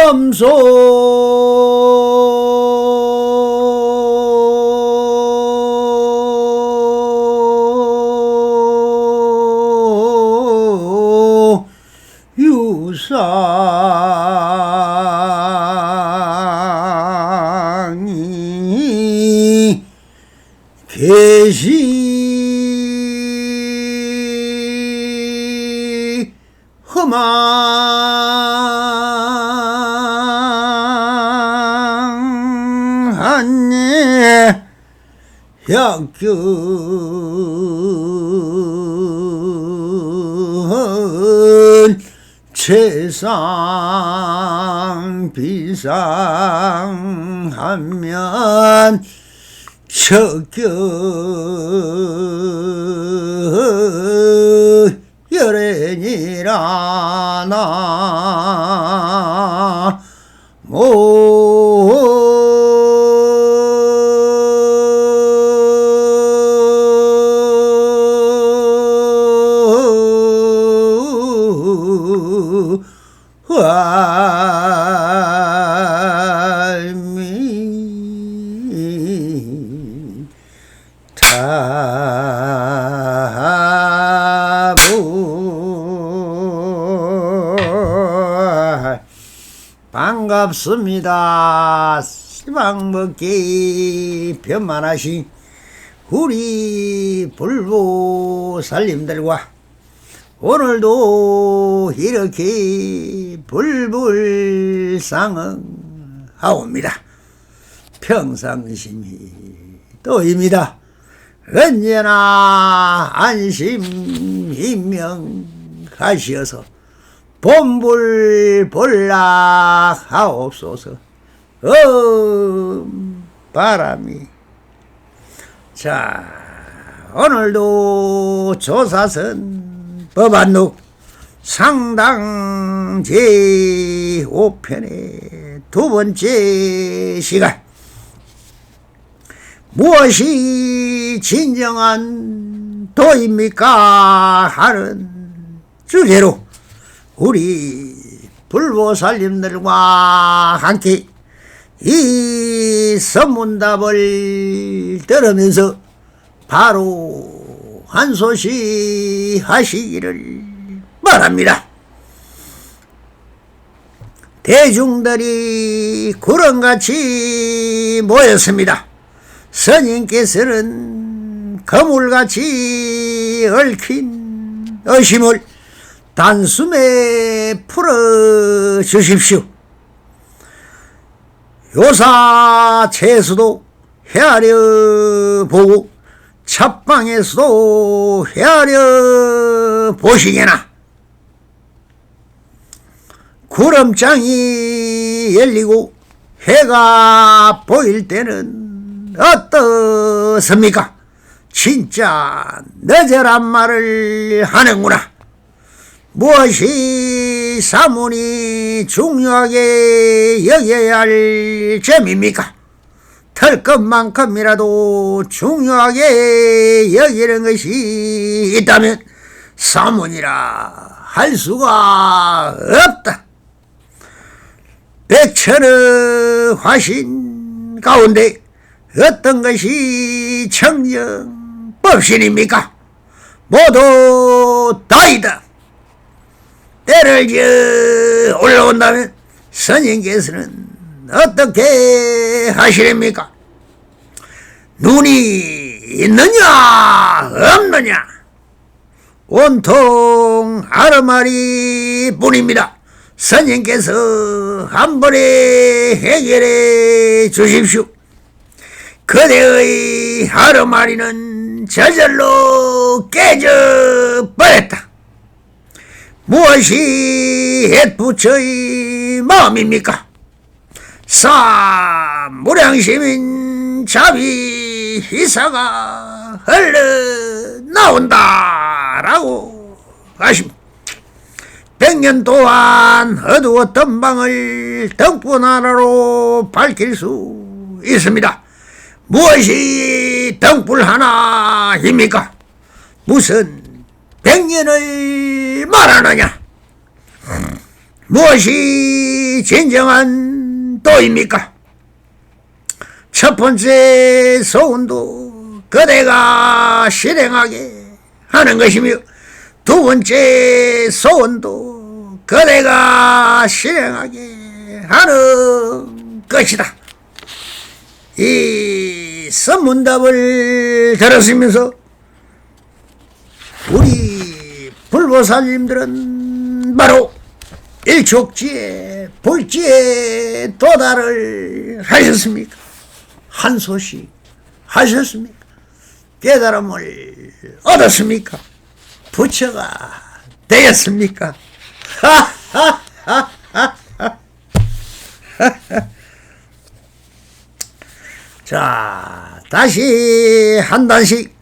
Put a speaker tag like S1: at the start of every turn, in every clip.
S1: 염소 유상이 계시 험한예 약견 최상 비상하면 척겨 열애니라 나모 반갑습니다. 시방먹기 변만하신 우리 불보살님들과 오늘도 이렇게 불불상응하옵니다. 평상심이 또입니다. 언제나 안심인명하시어서 본불본락하옵소서. 바람이. 자, 오늘도 조사선 법안록 상당 제5편의 두 번째 시간, 무엇이 진정한 도입니까 하는 주제로 우리 불보살님들과 함께 이 선문답을 들으면서 바로 한 소식 하시기를 바랍니다. 대중들이 구름같이 모였습니다. 스님께서는 거물같이 얽힌 의심을 단숨에 풀어주십시오. 요사 채수도 헤아려 보고 찻방에서도 헤아려 보시게나. 구름장이 열리고 해가 보일 때는 어떻습니까? 진짜 너저란 말을 하는구나. 무엇이 사문이 중요하게 여겨야 할 점입니까? 털 것만큼이라도 중요하게 여기는 것이 있다면 사문이라 할 수가 없다. 백천의 화신 가운데 어떤 것이 청정법신입니까? 모두 다이다. 때를 지어 올라온다면 스님께서는 어떻게 하시렵니까? 눈이 있느냐 없느냐 온통 아르마리 뿐입니다. 스님께서 한 번에 해결해 주십시오. 그대의 아르마리는 저절로 깨져버렸다. 무엇이 햇부처의 마음입니까? 무량시민 자비 희사가 흘러나온다라고 하십니다. 100년 동안 어두웠던 방을 덕분 하나로 밝힐 수 있습니다. 무엇이 덕불 하나입니까? 무슨 100년을 말하느냐? 무엇이 진정한 도입니까? 첫 번째 소원도 그대가 실행하게 하는 것이며 두 번째 소원도 그대가 실행하게 하는 것이다. 이 선문답을 들었으면서 우리 불보살님들은 바로 일촉지에 볼지에 도달을 하셨습니까? 한 소식 하셨습니까? 깨달음을 얻었습니까? 부처가 되었습니까? 자, 다시 한 단씩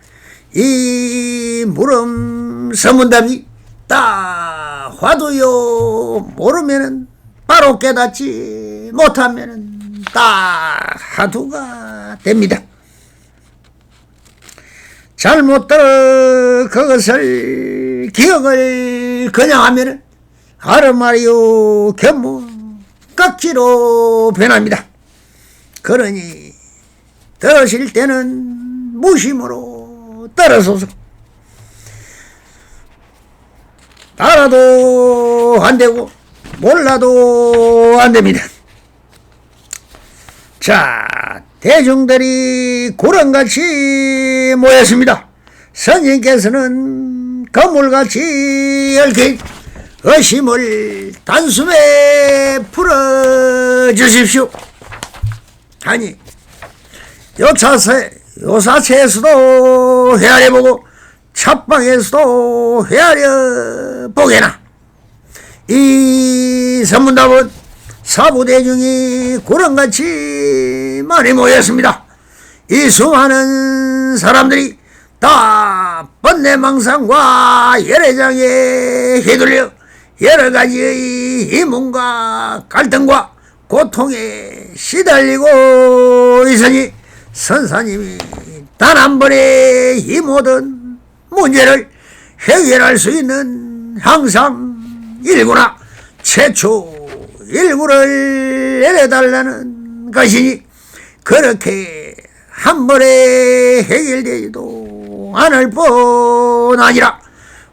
S1: 이 물음 서문답이 딱 화두요 모르면은 바로 깨닫지 못하면은 딱 화두가 됩니다. 잘못 들어 그것을 기억을 그냥 하면은 아르마리오 견문 깍지로 변합니다. 그러니 들으실 때는 무심으로 들어서서 알아도 안 되고 몰라도 안 됩니다. 자, 대중들이 구렁같이 모였습니다. 선생님께서는 거물같이 얽힌 의심을 단숨에 풀어주십시오. 아니, 요사체에서도 헤아려보고 찻방에서도 헤아려보게나 이 선문답은 사부대중이 구렁같이 많이 모였습니다. 이 수많은 사람들이 다 번뇌망상과 열애장에 휘둘려 여러가지의 희문과 갈등과 고통에 시달리고 있으니 선사님이 단 한 번에 이 모든 문제를 해결할 수 있는 항상 일구나 최초 일구를 내려달라는 것이니 그렇게 한 번에 해결되지도 않을 뿐 아니라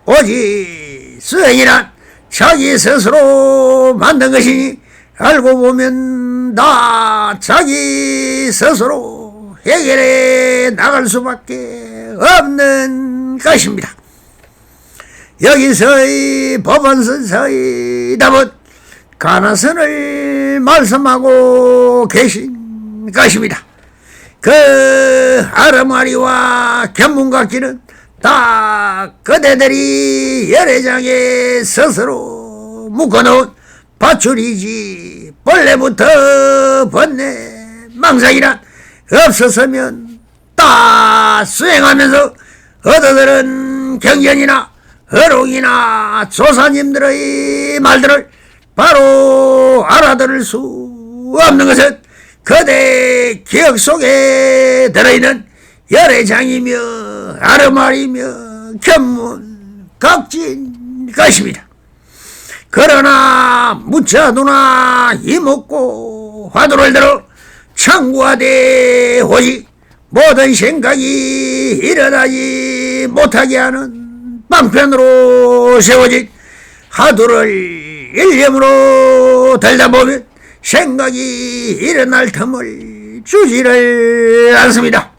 S1: 오직 수행이란 자기 스스로 만든 것이니 알고 보면 다 자기 스스로 해결해 나갈 수밖에 없는 것입니다. 여기서의 법원선서의 답은 가나선을 말씀하고 계신 것입니다. 그 아르마리와 견문각기는 다 그대들이 열애장에 스스로 묶어놓은 밧줄이지 본래부터 번뇌 망상이란 없었으면 다 수행하면서 얻어들은 경전이나 어록이나 조사님들의 말들을 바로 알아들을 수 없는 것은 그대 기억 속에 들어있는 열애장이며 아르마리며 견문 각진 것입니다. 그러나 무자누나 이먹고 화두를 들어 청구하되 오직 모든 생각이 일어나지 못하게 하는 방편으로 세워진 화두를 일념으로 들다 보면 생각이 일어날 틈을 주지를 않습니다.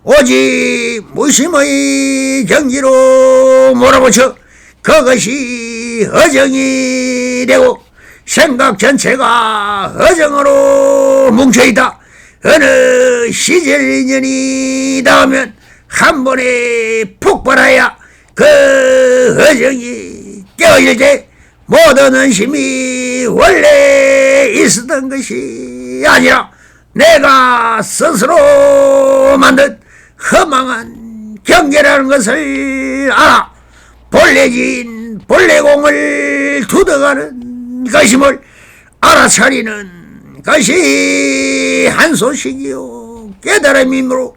S1: 오직 무심의 경지로 몰아붙여 그것이 어정이 되고 생각 전체가 어정으로 뭉쳐있다. 어느 시절 인연이 닿으면 한 번에 폭발하여 그 어정이 깨어질 때 모든 은심이 원래 있었던 것이 아니라 내가 스스로 만든 허망한 경계라는 것을 알아 본래진 본래공을 두덕하는 것임을 알아차리는 것이 한소식이요 깨달음이므로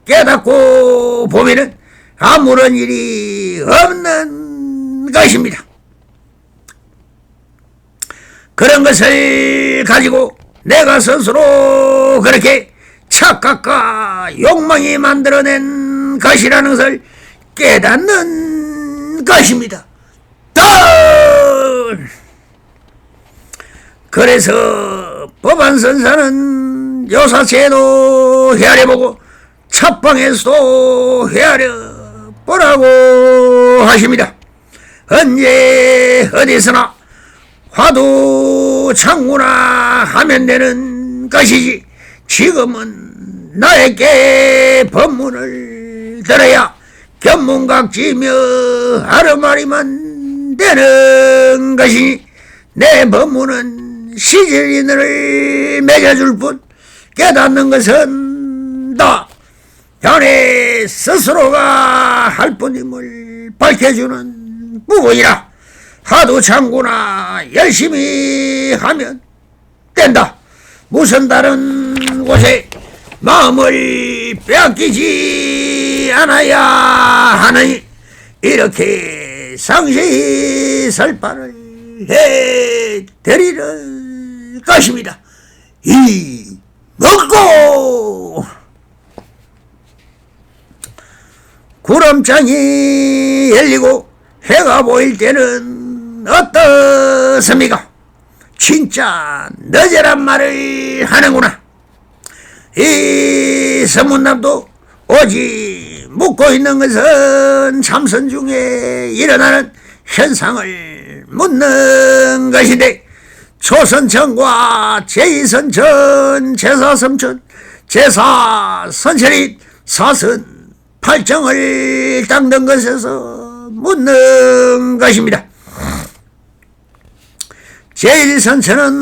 S1: 깨닫고 보면은 아무런 일이 없는 것입니다. 그런 것을 가지고 내가 스스로 그렇게 착각과 욕망이 만들어낸 것이라는 것을 깨닫는 것입니다. 그래서 법안선사는 요사체도 헤아려보고 첫방에서도 헤아려보라고 하십니다. 언제 어디서나 화두창구나 하면 되는 것이지 지금은 나에게 법문을 들어야 견문각지며 하루마리만 되는 것이니 내 법문은 시질인을 맺어줄 뿐 깨닫는 것은 다 자네 스스로가 할 뿐임을 밝혀주는 부분이라 화두창구나 열심히 하면 된다. 무슨 다른 곳에 마음을 빼앗기지 않아야 하느니 이렇게 상세히 설파를 해드리는 것입니다. 이 먹고 구름장이 열리고 해가 보일 때는 어떻습니까? 진짜 너저란 말을 하는구나. 이 서문남도 오직 묻고 있는 것은 참선 중에 일어나는 현상을 묻는 것인데 초선천과 제2선천, 제사선천, 제사선천이 사선 팔정을 닦는 것에서 묻는 것입니다. 제1선천은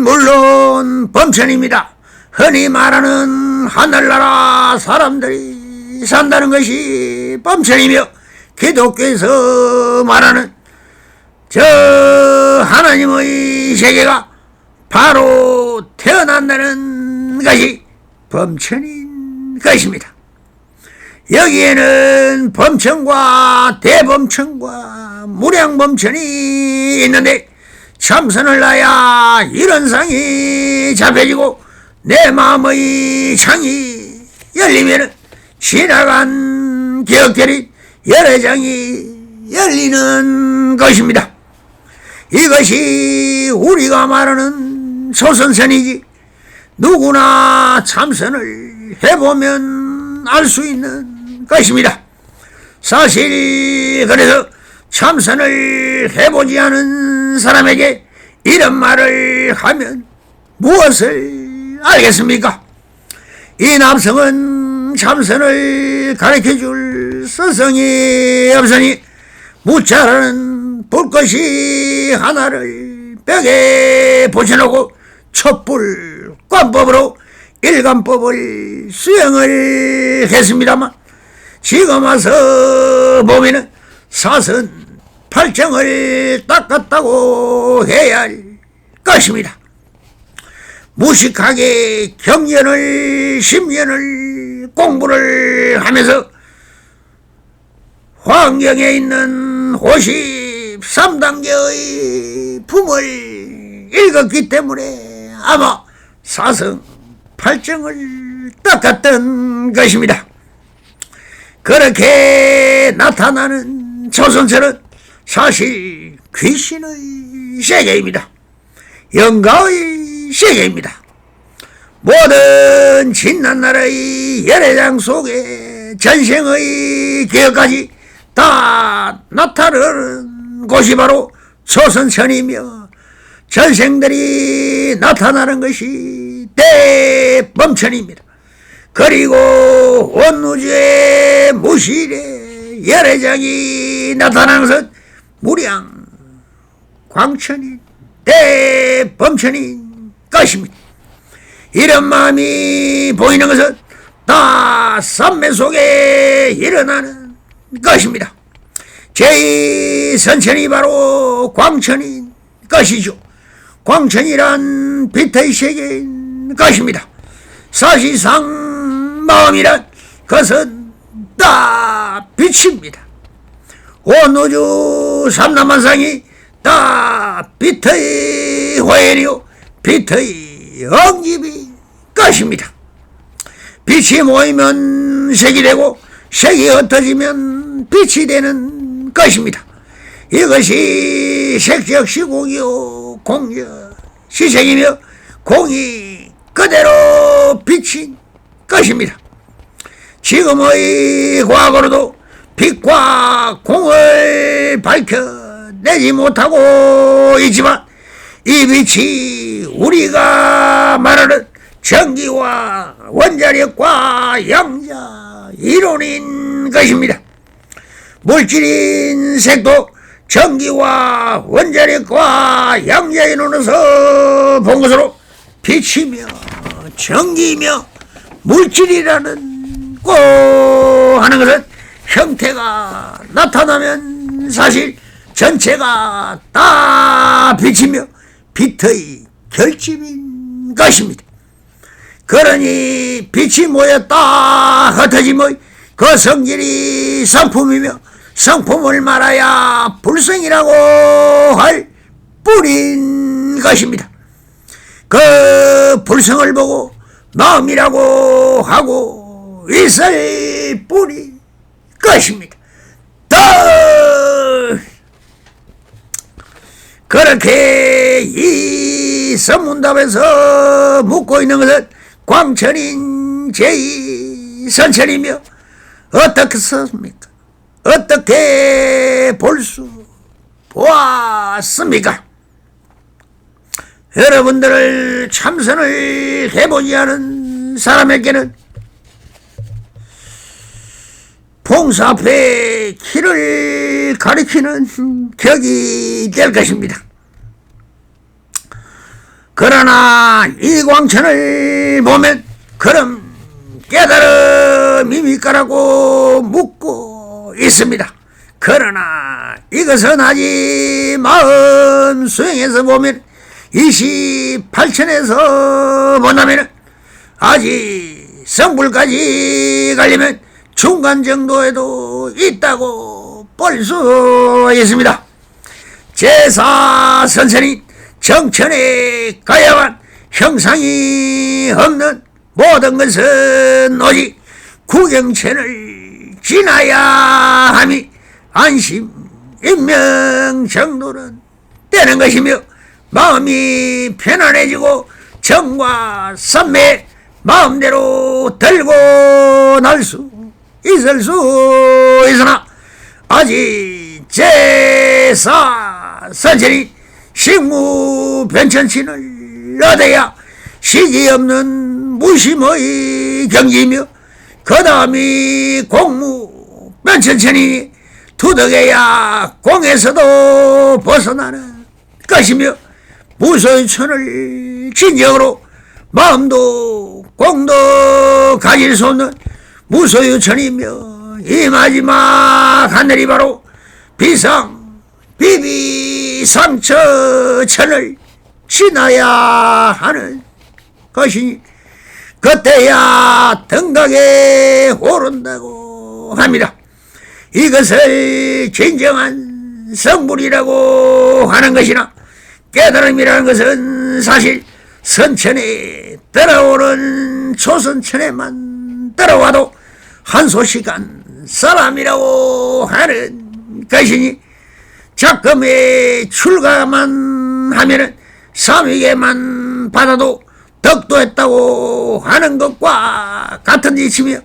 S1: 물론 범천입니다. 흔히 말하는 하늘나라 사람들이 산다는 것이 범천이며 기독교에서 말하는 저 하나님의 세계가 바로 태어난다는 것이 범천인 것입니다. 여기에는 범천과 대범천과 무량범천이 있는데 참선을 하야 이런 상이 잡혀지고 내 마음의 창이 열리면 지나간 기억들이 여러 장이 열리는 것입니다. 이것이 우리가 말하는 초선선이지 누구나 참선을 해보면 알 수 있는 것입니다. 사실 그래서 참선을 해보지 않은 사람에게 이런 말을 하면 무엇을 알겠습니까? 이 남성은 참선을 가르쳐줄 스승이 없으니 무자라는 불꽃이 하나를 벽에 붙여놓고 촛불 관법으로 일관법을 수행을 했습니다만 지금 와서 보면은 사선 팔정을 닦았다고 해야 할 것입니다. 무식하게 경전을 10년을 공부를 하면서 환경에 있는 53단계의 품을 읽었기 때문에 아마 사성 팔정을 닦았던 것입니다. 그렇게 나타나는 초선처는 사실 귀신의 세계입니다. 영가의 세계입니다. 모든 진난나라의 열애장 속에 전생의 기억까지 다 나타나는 곳이 바로 초선천이며 전생들이 나타나는 것이 대범천입니다. 그리고 온 우주의 무실에 열애장이 나타나는 것은 무량 광천인 대범천인 것입니다. 이런 마음이 보이는 것은 다 삼매 속에 일어나는 것입니다. 제2선천이 바로 광천인 것이죠. 광천이란 빛의 세계인 것입니다. 사실상 마음이란 것은 다 빛입니다. 온 우주 삼라만상이 다 빛의 화연이요 빛의 영집이 것입니다. 빛이 모이면 색이 되고 색이 흩어지면 빛이 되는 것입니다. 이것이 색적 시공이요 공적 시색이며 공이 그대로 비친 것입니다. 지금의 과거로도 빛과 공을 밝혀내지 못하고 있지만 이 빛이 우리가 말하는 전기와 원자력과 양자 이론인 것입니다. 물질인 색도 전기와 원자력과 양자 이론에서 본 것으로 빛이며 전기이며 물질이라는 고 하는 것은 형태가 나타나면 사실 전체가 다 빛이며 빛의 결집인 것입니다. 그러니 빛이 모였다 흩어짐의 그 성질이 성품이며 성품을 말하야 불성이라고 할 뿐인 것입니다. 그 불성을 보고 마음이라고 하고 있을 뿐인 것입니다. 그렇게 이 선문답에서 묻고 있는 것은 광천인 제2선천이며 어떻게 썼습니까? 어떻게 볼 수 보았습니까? 여러분들을 참선을 해보지 않은 사람에게는 봉사 앞에 길을 가리키는 격이 될 것입니다. 그러나 이 광천을 보면 그럼 깨달음입니까라고 묻고 있습니다. 그러나 이것은 아직 마음 수행에서 보면 28천에서 본다면 아직 성불까지 가려면 중간 정도에도 있다고 볼 수 있습니다. 제사 선생이 정천에 가야만 형상이 없는 모든 것은 오직 구경천을 지나야 함이 안심 인명 정도는 되는 것이며 마음이 편안해지고 정과 선매 마음대로 들고 날 수 있을 수 있으나 아직 제사 선생이 식무 변천신을 얻어야 시기 없는 무심의 경지이며 그 다음이 공무 변천천이니 투덕해야 공에서도 벗어나는 것이며 무소유천을 진정으로 마음도 공도 가질 수 없는 무소유천이며 이 마지막 하늘이 바로 비상 비비상처천을 지나야 하는 것이니 그때야 등각에 오른다고 합니다. 이것을 진정한 성불이라고 하는 것이나 깨달음이라는 것은 사실 선천에 따라오는 초선천에만 따라와도 한소시간 사람이라고 하는 것이니 작금에 출가만 하면은 삼위계만 받아도 덕도했다고 하는 것과 같은 짓이며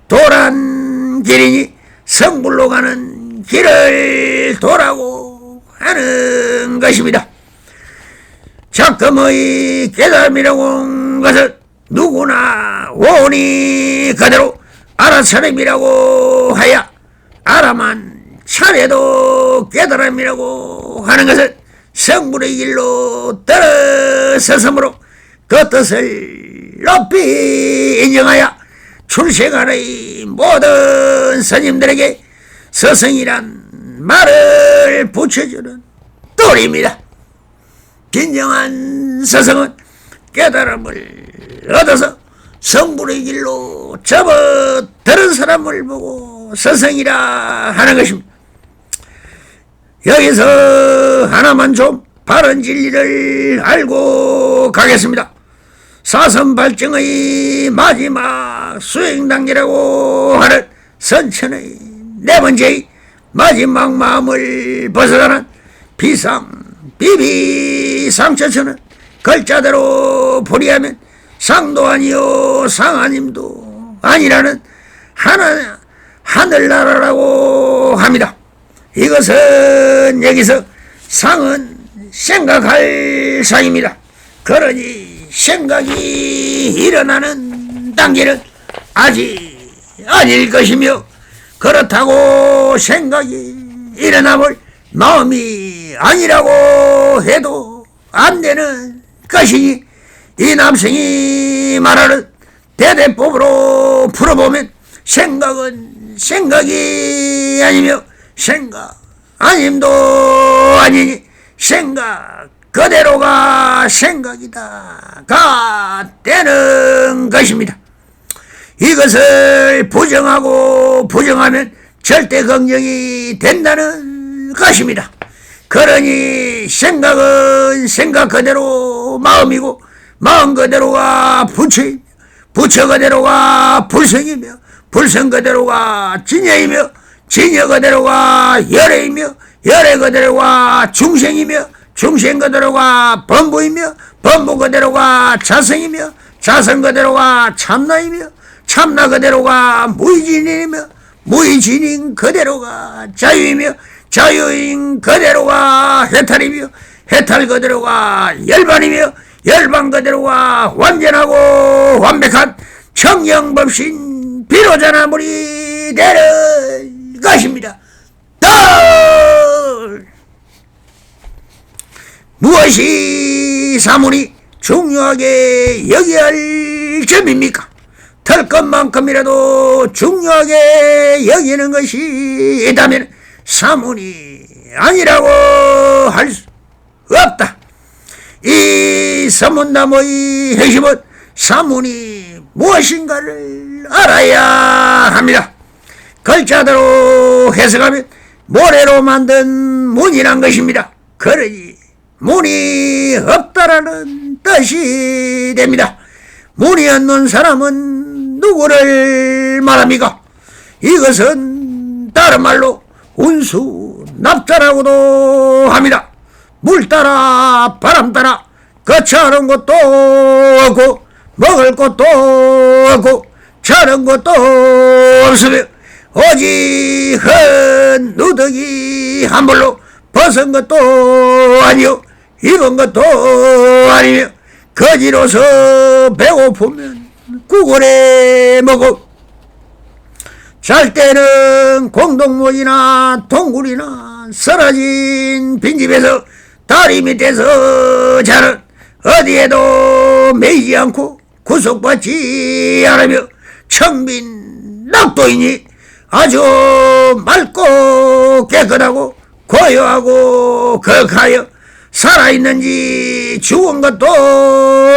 S1: 도란 길이니 성불로 가는 길을 도라고 하는 것입니다. 작금의 깨달음이라고 하는 것은 누구나 원이 그대로 알아차림이라고 하여 알아만 차례도 깨달음이라고 하는 것은 성불의 길로 들어서서므로 그 뜻을 높이 인정하여 출세간의 모든 스님들에게 서성이란 말을 붙여주는 도리입니다. 진정한 서성은 깨달음을 얻어서 성불의 길로 접어드는 사람을 보고 서성이라 하는 것입니다. 여기서 하나만 좀 바른 진리를 알고 가겠습니다. 사선 발정의 마지막 수행 단계라고 하는 선천의 네 번째의 마지막 마음을 벗어나는 비상 비비상처처는 글자대로 풀이하면 상도 아니요 상아님도 아니라는 하늘나라라고 합니다. 이것은 여기서 상은 생각할 상입니다. 그러니 생각이 일어나는 단계는 아직 아닐 것이며, 그렇다고 생각이 일어나볼 마음이 아니라고 해도 안 되는 것이니, 이 남성이 말하는 대대법으로 풀어보면 생각은 생각이 아니며 생각 아님도 아니니 생각 그대로가 생각이다가 되는 것입니다. 이것을 부정하고 부정하면 절대 긍정이 된다는 것입니다. 그러니 생각은 생각 그대로 마음이고, 마음 그대로가 부처이며, 부처 그대로가 불성이며, 불성 그대로가 진여이며, 진여 그대로가 열애이며, 열애 그대로가 중생이며, 중생 그대로가 범부이며, 범부 그대로가 자성이며, 자성 그대로가 참나이며, 참나 그대로가 무의진이며, 무의진인 그대로가 자유이며, 자유인 그대로가 해탈이며, 해탈 그대로가 열반이며, 열반 그대로가 완전하고 완벽한 청정법신 비로자나물이 되는 것입니다. 무엇이 사문이 중요하게 여겨야 할 점입니까? 털 것만큼이라도 중요하게 여기는 것이 있다면 사문이 아니라고 할 수 없다. 이 서문나무의 핵심은 사문이 무엇인가를 알아야 합니다. 글자대로 해석하면 모래로 만든 문이란 것입니다. 그러니 문이 없다라는 뜻이 됩니다. 문이 없는 사람은 누구를 말합니까? 이것은 다른 말로 운수 납자라고도 합니다. 물 따라 바람 따라 거처하는 것도 없고 먹을 것도 없고 자는 것도 없으며 오직 큰 누더기 한 벌로 벗은 것도 아니요 입은 것도 아니며 거지로서 배고프면 구걸해 먹어 잘 때는 공동모이나 동굴이나 쓰러진 빈집에서 다리 밑에서 자는 어디에도 매이지 않고 구속받지 않으며 청빈 낙도이니 아주 맑고 깨끗하고 고요하고 거룩하여 살아있는지 죽은 것도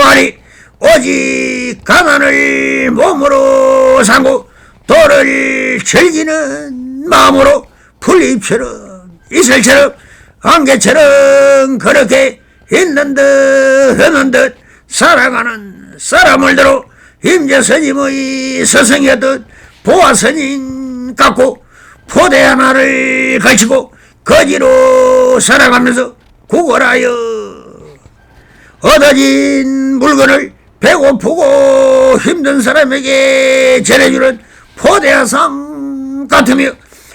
S1: 아니 오직 가난을 몸으로 삼고 도를 즐기는 마음으로 풀잎처럼 이슬처럼 안개처럼 그렇게 있는 듯 없는 듯 살아가는 사람을대로 임재스님의 스승이었던 보아스님 같고 포대 하나를 걸치고 거지로 살아가면서 구걸하여 얻어진 물건을 배고프고 힘든 사람에게 전해주는 포대화상 같으며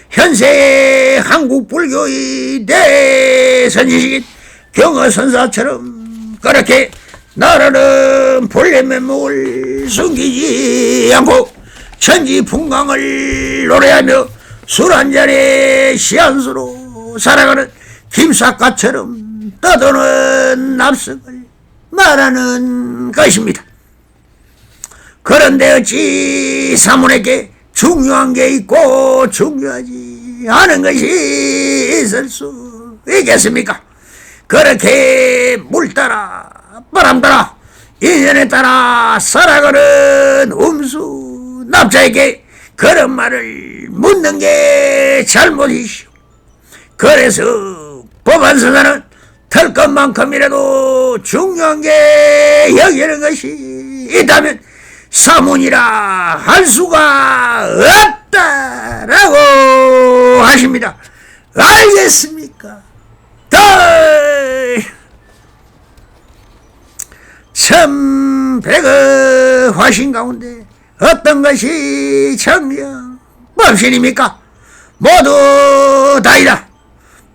S1: 현세의 한국 불교의 대선지식인 경허선사처럼 그렇게 나라는 본래 면목을 숨기지 않고 천지풍광을 노래하며 술 한잔에 시한수로 살아가는 김삿갓처럼 떠도는 납석을 말하는 것입니다. 그런데 어찌 사문에게 중요한 게 있고 중요하지 않은 것이 있을 수 있겠습니까? 그렇게 물 따라 바람 따라 인연에 따라 살아가는 음수 납자에게 그런 말을 묻는 게 잘못이시오. 그래서 법안서사는 털 것만큼이라도 중요한 게 여기는 것이 있다면 사문이라 할 수가 없다라고 하십니다. 알겠습니까? 천백의 화신 가운데 어떤 것이 청령 법신입니까? 모두 다이다.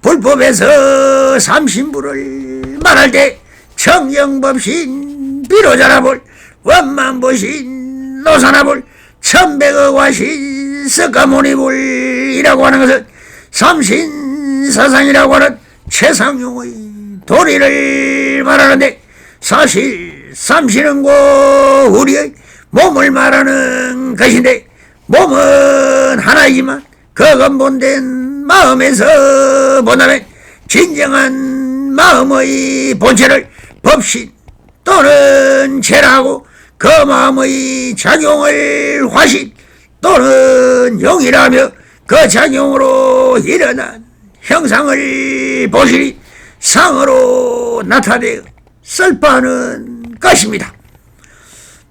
S1: 불법에서 삼신부를 말할 때 청영법신 비로자나볼 원만보신 노사나볼 천백의 화신 석가모니불이라고 하는 것은 삼신사상이라고 하는 최상용의 도리를 말하는데 사실 삼신은 고 우리의 몸을 말하는 것인데 몸은 하나이지만 그 근본된 마음에서 본다면 진정한 마음의 본체를 법신 또는 체라고 그 마음의 작용을 화신 또는 용이라며 그 작용으로 일어난 형상을 보시니 상으로 나타내어 설파하는 것입니다.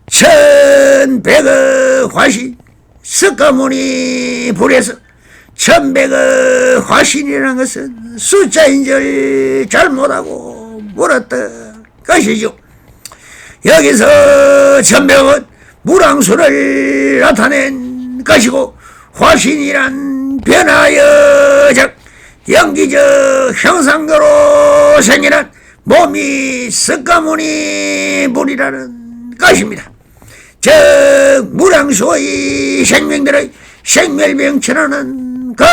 S1: 천백의 화신 석가모니 불에서 천백의 화신이라는 것은 숫자인 줄 잘못하고 물었던 것이죠. 여기서 천백은 무랑수를 나타낸 것이고 화신이란 변화여적 영기적 형상으로 생겨난 몸이 석가모니 불이라는 것입니다. 즉 무량수의 생명들의 생멸병천하는 그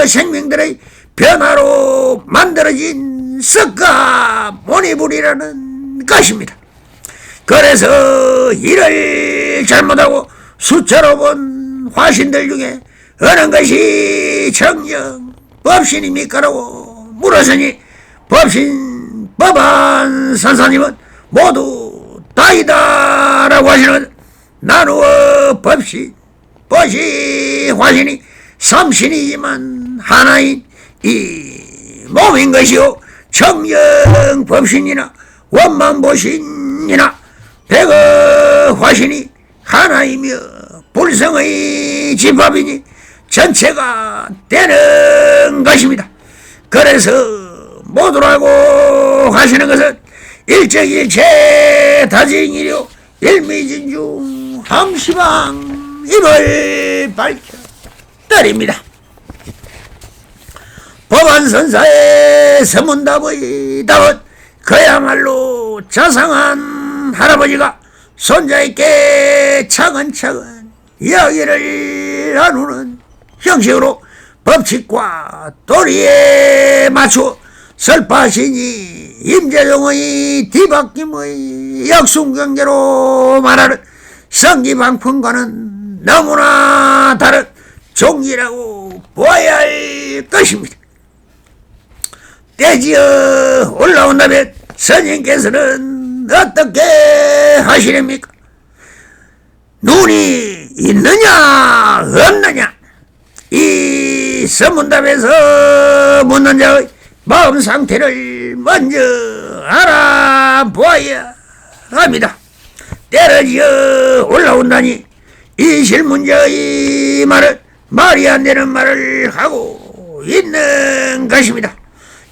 S1: 생명들의 변화로 만들어진 석가모니불이라는 것입니다. 그래서 이를 잘못하고 숫자로 본 화신들 중에 어느 것이 정령 법신입니까라고 물었으니 법신 법안 선사님은 모두 다이다라고 하시는 나누어 법신 법시 화신이 삼신이지만 하나인 이 몸인 것이요 청정 법신이나 원만보신이나 백의 화신이 하나이며 불성의 집합이니 전체가 되는 것입니다. 그래서 모두라고 하시는 것은 일적일체 다징이려 일미진중 함시방임을 밝혀드립니다. 법안선사의 서문답의 답은 그야말로 자상한 할아버지가 손자에게 차근차근 이야기를 나누는 형식으로 법칙과 도리에 맞추어 설파신이 임재동의 뒤바뀜의 역순경제로 말하는 성기방풍과는 너무나 다른 종기라고 보아야 할 것입니다. 대지어 올라온다면 스님께서는 어떻게 하시렵니까? 눈이 있느냐 없느냐 이 서문답에서 묻는 자의 마음 상태를 먼저 알아보아야 합니다. 때려지어 올라온다니 이 실문자의 말은 말이 안 되는 말을 하고 있는 것입니다.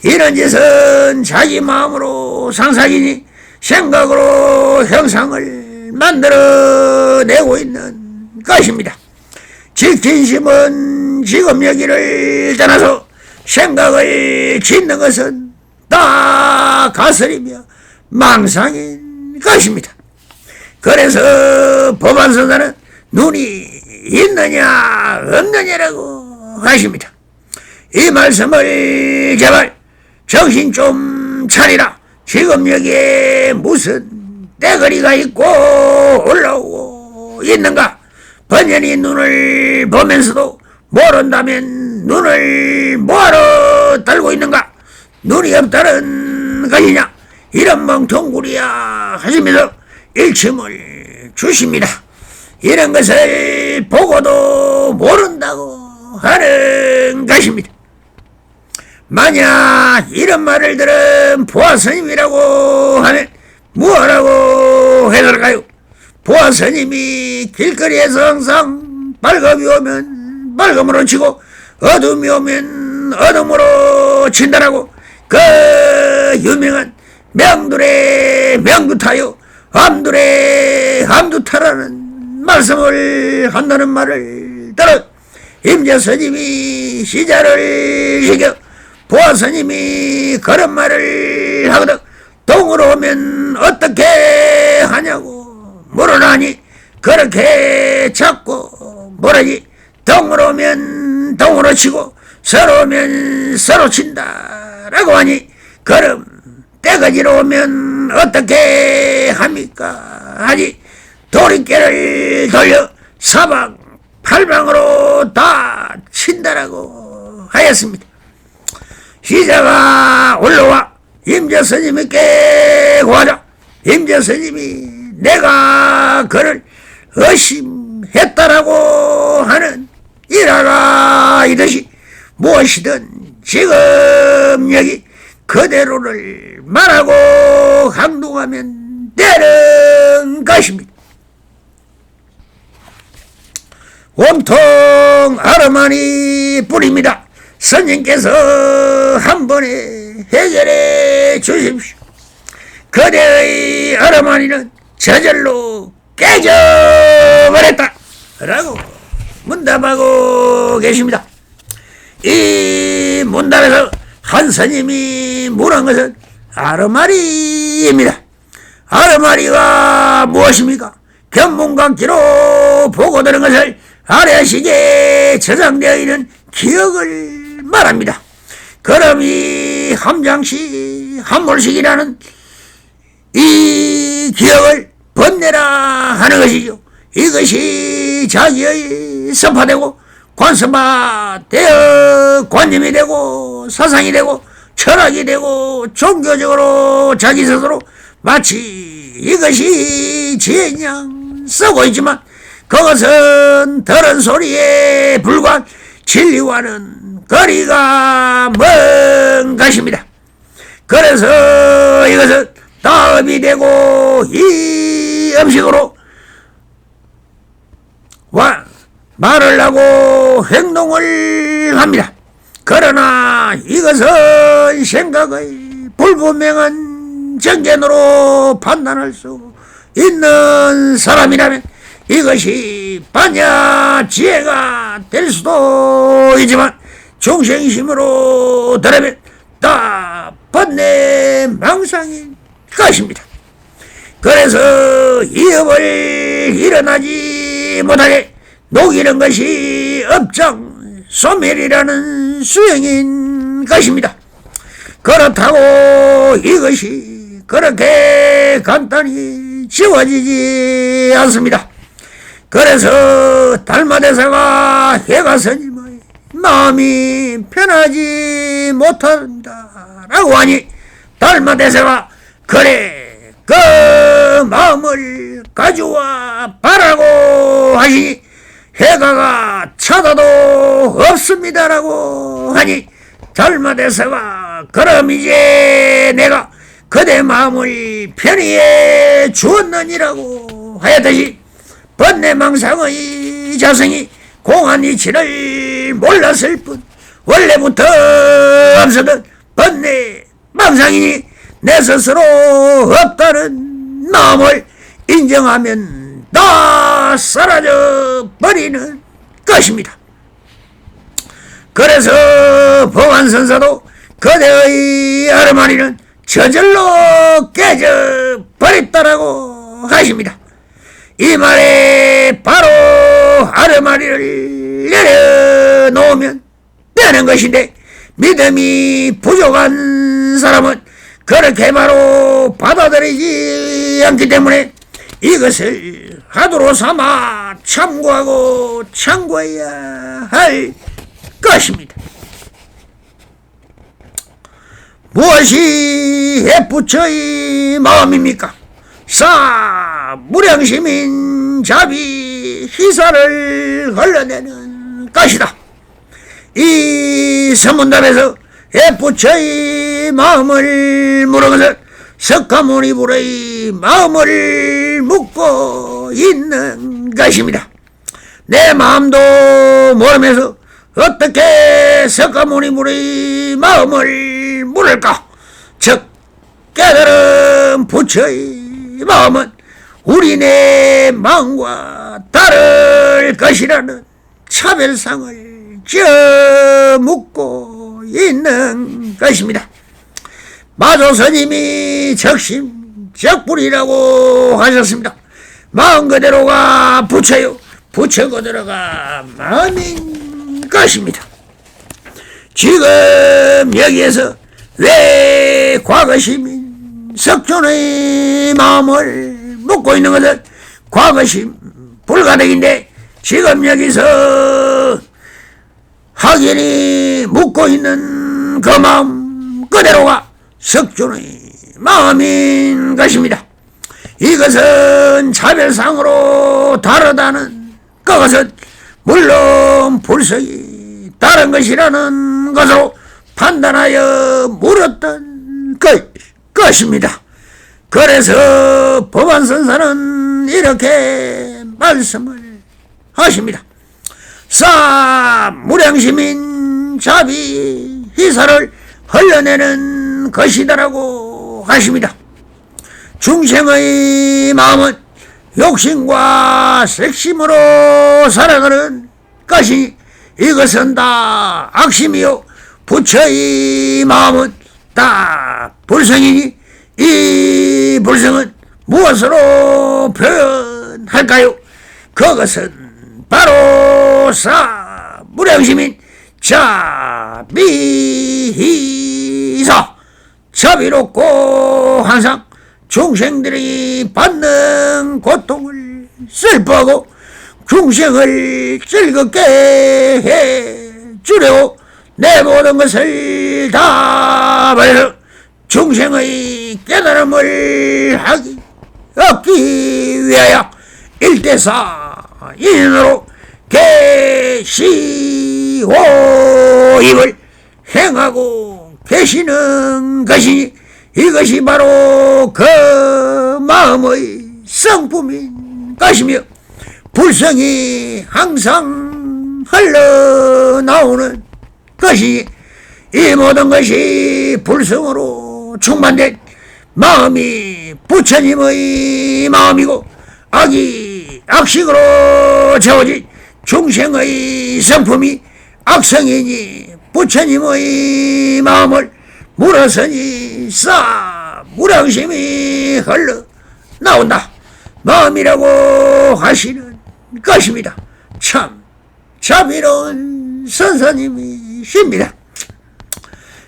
S1: 이런 짓은 자기 마음으로 상상이니 생각으로 형상을 만들어내고 있는 것입니다. 직진심은 지금 여기를 떠나서 생각을 짓는 것은 다 가설이며 망상인 것입니다. 그래서 법안선사는 눈이 있느냐 없느냐라고 하십니다. 이 말씀을 제발 정신 좀 차리라. 지금 여기에 무슨 떼거리가 있고 올라오고 있는가? 번연히 눈을 보면서도 모른다면 눈을 뭐하러 들고 있는가? 눈이 없다는 것이냐? 이런 멍텅구리야 하시면서 일침을 주십니다. 이런 것을 보고도 모른다고 하는 것입니다. 만약 이런 말을 들은 보아스님이라고 하면 뭐라고 해설까요? 보아스님이 길거리에서 항상 밝음이 오면 밝음으로 치고 어둠이 오면 어둠으로 친다라고 그 유명한 명둘의 명두타요 암둘의 암두타라는 말씀을 한다는 말을 들어 임재스님이 시자를 시켜 보아스님이 그런 말을 하거든. 동으로 오면 어떻게 하냐고 물어나니 그렇게 잡고 뭐라지 동으로 오면 동으로 치고 서로 오면 서로 친다라고 하니 그럼 떼거지로 오면 어떻게 합니까 하니 도리깨를 돌려 사방 팔방으로 다 친다라고 하였습니다. 시자가 올라와 임재스님께 구하자. 임재스님이 내가 그를 의심했다라고 하는 일하라 이듯이 무엇이든 지금 여기 그대로를 말하고 행동하면 되는 것입니다. 온통 아르마니 뿌립니다. 스님께서 한 번에 해결해 주십시오. 그대의 아르마니는 저절로 깨져버렸다 라고 문답하고 계십니다. 이 문답에서 한 스님이 물은 것은 아르마리입니다. 아르마리가 무엇입니까? 견문각기로 보고 들은 것을 아래식에 저장되어 있는 기억을 말합니다. 그럼 이 함장식, 함몰식이라는 이 기억을 번내라 하는 것이죠. 이것이 자기의 선파되고 관선파되어 관념이 되고 사상이 되고 철학이 되고 종교적으로 자기 스스로 마치 이것이 지혜냥 쓰고 있지만 그것은 들은 소리에 불과한 진리와는 거리가 먼 것입니다. 그래서 이것은 다음이 되고 이 음식으로 말을 하고 행동을 합니다. 그러나 이것은 생각의 불분명한 정견으로 판단할 수 있는 사람이라면 이것이 반야 지혜가 될 수도 있지만 중생심으로 들으면 다 번뇌 망상인 것입니다. 그래서 이업을 일어나지 못하게 녹이는 것이 업장 소멸이라는 수행인 것입니다. 그렇다고 이것이 그렇게 간단히 지워지지 않습니다. 그래서 달마대사가 해가스님의 마음이 편하지 못한다라고 하니 달마대사가 그래 그 마음을 가져와 바라고 하시니 해가가 쳐다도 없습니다라고 하니 달마대사가 그럼 이제 내가 그대 마음을 편히 해 주었느니라고 하였듯이 번뇌망상의 자성이 공한 이치를 몰랐을 뿐 원래부터 없었던 번뇌망상이니 내 스스로 없다는 마음을 인정하면 다 사라져 버리는 것입니다. 그래서 보안선사도 그대의 아르마니는 저절로 깨져 버렸다라고 하십니다. 이 말에 바로 아르마니를 내려놓으면 되는 것인데 믿음이 부족한 사람은 그렇게 바로 받아들이지 않기 때문에 이것을 하도로 삼아 참고하고 참고해야 할 것입니다. 무엇이 해부처의 마음입니까? 무량시민 자비 희사를 흘러내는 것이다. 이 서문답에서 부처의 마음을 물은 것은 석가모니불의 마음을 묻고 있는 것입니다. 내 마음도 모르면서 어떻게 석가모니불의 마음을 물을까? 즉 깨달은 부처의 마음은 우리네 마음과 다를 것이라는 차별상을 묻고 있는 것입니다. 마조 스님이 적심적불이라고 하셨습니다. 마음 그대로가 부처요, 부처 그대로가 마음인 것입니다. 지금 여기에서 왜 과거심인 석존의 마음을 묻고 있는 것은 과거심 불가능인데, 지금 여기서 확연히 묻고 있는 그 마음 그대로가 석존의 마음인 것입니다. 이것은 차별상으로 다르다는 그것은 물론 불성이 다른 것이라는 것으로 판단하여 물었던 것입니다. 그래서 법안선사는 이렇게 말씀을 하십니다. 무량시민 자비 희사를 흘러내는 것이다라고 하십니다. 중생의 마음은 욕심과 색심으로 살아가는 것이니 이것은 다 악심이요, 부처의 마음은 다 불성이니 이 불성은 무엇으로 표현할까요? 그것은 바로 무량시민 자비희사, 자비롭고 항상 중생들이 받는 고통을 슬퍼하고 중생을 즐겁게 해주려고 내 모든 것을 다 버려 중생의 깨달음을 얻기 위하여 일대사 인으로 계시호입을 행하고 계시는 것이니 이것이 바로 그 마음의 성품인 것이며 불성이 항상 흘러나오는 것이, 이 모든 것이 불성으로 충만된 마음이 부처님의 마음이고 악식으로 채워진 중생의 성품이 악성이니 부처님의 마음을 물어서니 무량심이 흘러나온다 마음이라고 하시는 것입니다. 참 자비로운 선사님이십니다.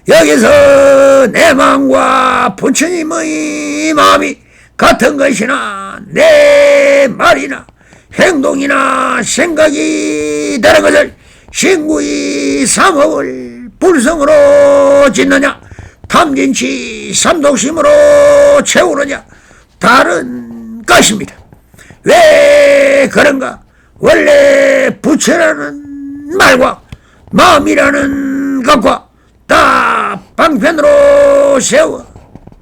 S1: 여기서 내 마음과 부처님의 마음이 같은 것이나 내 말이나 행동이나 생각이 다른 것을 신구의 삼업을 불성으로 짓느냐, 탐진치 삼독심으로 채우느냐 다른 것입니다. 왜 그런가? 원래 부처라는 말과 마음이라는 것과 다 방편으로 세워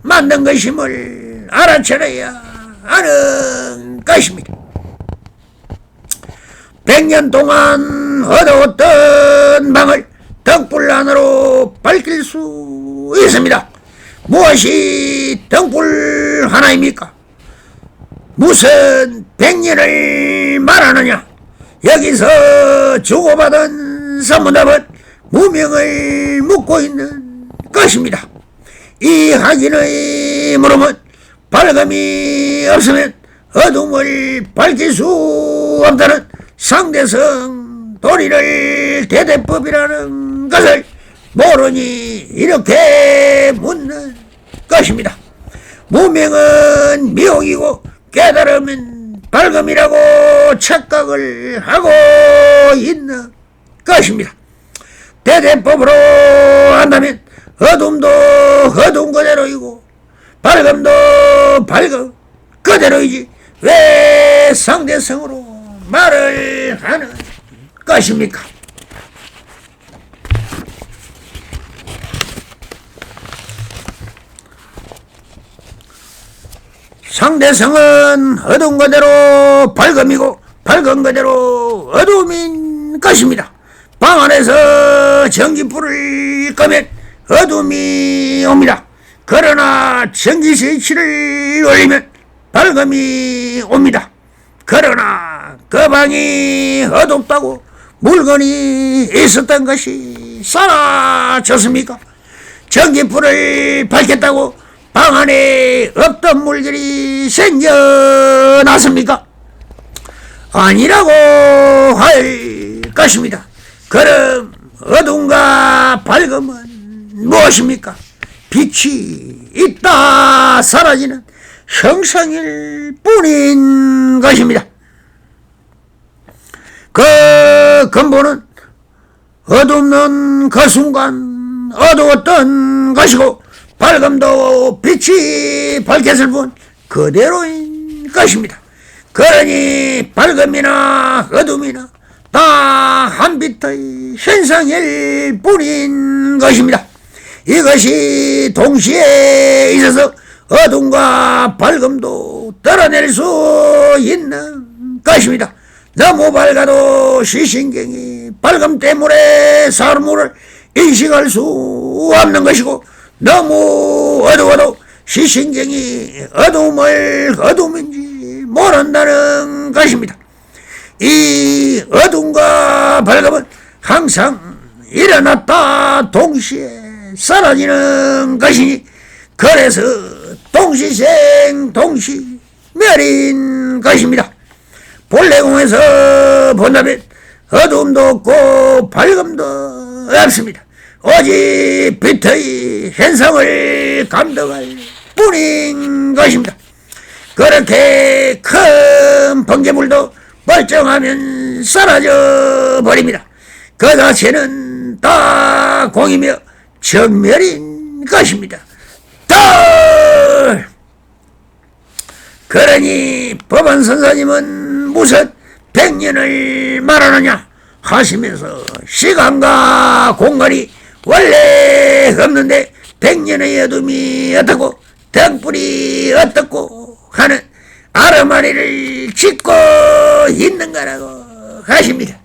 S1: 만든 것임을 알아차려야 하는 것입니다. 100년 동안 어두웠던 방을 등불 안으로 밝힐 수 있습니다. 무엇이 등불 하나입니까? 무슨 100년을 말하느냐? 여기서 주고받은 선문답은 무명을 묻고 있는 것입니다. 이 확인의 물음은 밝음이 없으면 어둠을 밝힐 수 없다는 상대성 도리를 대대법이라는 것을 모르니 이렇게 묻는 것입니다. 무명은 미혹이고 깨달음은 밝음이라고 착각을 하고 있는 것입니다. 대대법으로 한다면 어둠도 어둠 그대로이고 밝음도 밝음 그대로이지 왜 상대성으로 말을 하는 것입니까? 상대성은 어두운 그대로 밝음이고 밝은 그대로 어둠인 것입니다. 방 안에서 전기불을 끄면 어둠이 옵니다. 그러나 전기 스위치를 올리면 밝음이 옵니다. 그러나 그 방이 어둡다고 물건이 있었던 것이 사라졌습니까? 전기불을 밝혔다고 방 안에 없던 물건이 생겨났습니까? 아니라고 할 것입니다. 그럼 어둠과 밝음은 무엇입니까? 빛이 있다 사라지는 형상일 뿐인 것입니다. 그 근본은 어둡는 그 순간 어두웠던 것이고 밝음도 빛이 밝혔을 뿐 그대로인 것입니다. 그러니 밝음이나 어둠이나 다 한 빛의 현상일 뿐인 것입니다. 이것이 동시에 있어서 어둠과 밝음도 떨어낼 수 있는 것입니다. 너무 밝아도 시신경이 밝음 때문에 사물을 인식할 수 없는 것이고 너무 어두워도 시신경이 어둠을 어둠인지 모른다는 것입니다. 이 어둠과 밝음은 항상 일어났다 동시에 사라지는 것이니 그래서 동시생 동시멸인 것입니다. 본래공에서 본다면 어둠도 없고 밝음도 없습니다. 오직 빛의 현상을 감독할 뿐인 것입니다. 그렇게 큰 번개물도 멀쩡하면 사라져 버립니다. 그 자체는 다 공이며 정멸인 것입니다. 그러니 법원 선사님은 무슨 100년을 말하느냐 하시면서 시간과 공간이 원래 없는데 100년의 어둠이 어떻고 등불이 어떻고 하는 아르마리를 짓고 있는 거라고 하십니다.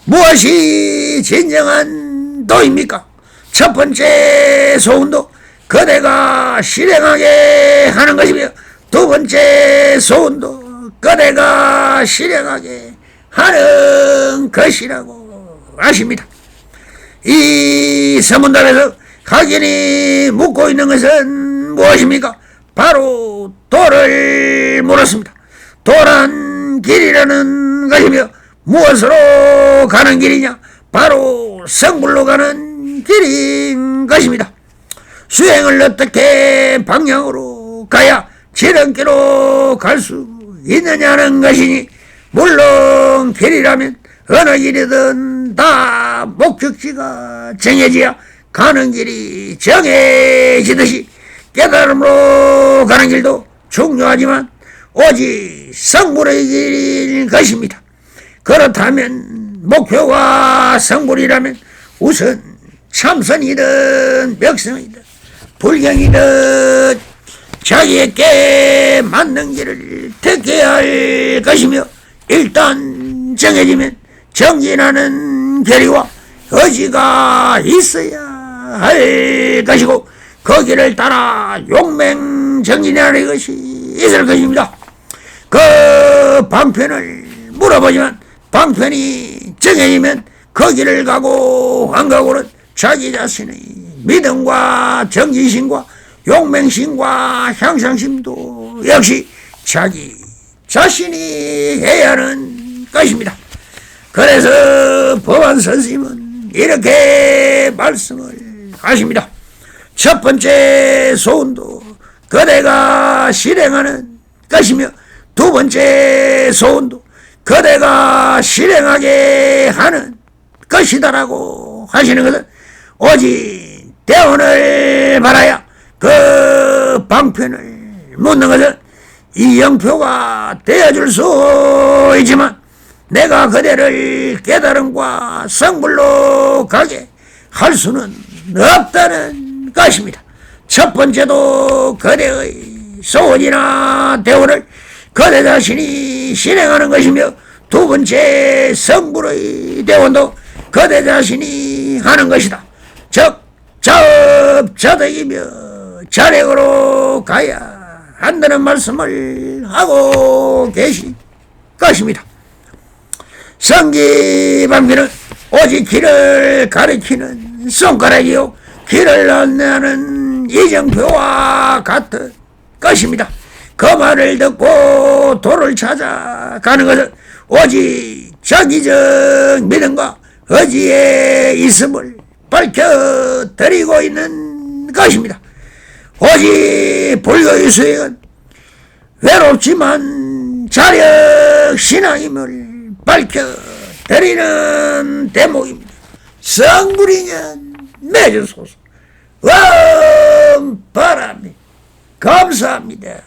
S1: 무엇이 진정한 도입니까? 첫 번째 소운도 그대가 실행하게 하는 것이며 두 번째 소운도 그대가 실행하게 하는 것이라고 하십니다. 이 서문답에서 각인이 묻고 있는 것은 무엇입니까? 바로 도를 물었습니다. 도란 길이라는 것이며 무엇으로 가는 길이냐? 바로 성불로 가는 길인 것입니다. 수행을 어떻게 방향으로 가야 지름길로 갈 수 있느냐는 것이니 물론 길이라면 어느 길이든 다 목적지가 정해져야 가는 길이 정해지듯이 깨달음으로 가는 길도 중요하지만 오직 성불의 길인 것입니다. 그렇다면 목표가 성불이라면 우선 참선이든 멱성이든 불경이든 자기에게 맞는 길을 택해야 할 것이며 일단 정해지면 정진하는 결의와 의지가 있어야 할 것이고 그 길을 따라 용맹정진하는 것이 있을 것입니다. 그 방편을 물어보지만 방편이 정해지면 그 길을 가고 안 가고는 자기 자신의 믿음과 정진심과 용맹심과 향상심도 역시 자기 자신이 해야 하는 것입니다. 그래서 법안 선생님은 이렇게 말씀을 하십니다. 첫 번째 소원도 그대가 실행하는 것이며 두 번째 소원도 그대가 실행하게 하는 것이다라고 하시는 것은 오직 대원을 바라야 그 방편을 묻는 것은 이영표가 되어줄 수 있지만 내가 그대를 깨달음과 성불로 가게 할 수는 없다는 것입니다. 첫 번째도 그대의 소원이나 대원을 그대 자신이 실행하는 것이며, 두 번째 성불의 대원도 그대 자신이 하는 것이다. 즉 접자득이며 절액으로 가야 한다는 말씀을 하고 계실 것입니다. 성기방비는 오직 길을 가리키는 손가락이요 길을 안내하는 이정표와 같은 것입니다. 그 말을 듣고 도를 찾아가는 것은 오직 정의적 믿음과 의지에 있음을 밝혀드리고 있는 것입니다. 오직 불교의 수행은 외롭지만 자력 신앙임을 밝혀드리는 대목입니다. 성불이년 맺으소서. 바랍니다. 감사합니다.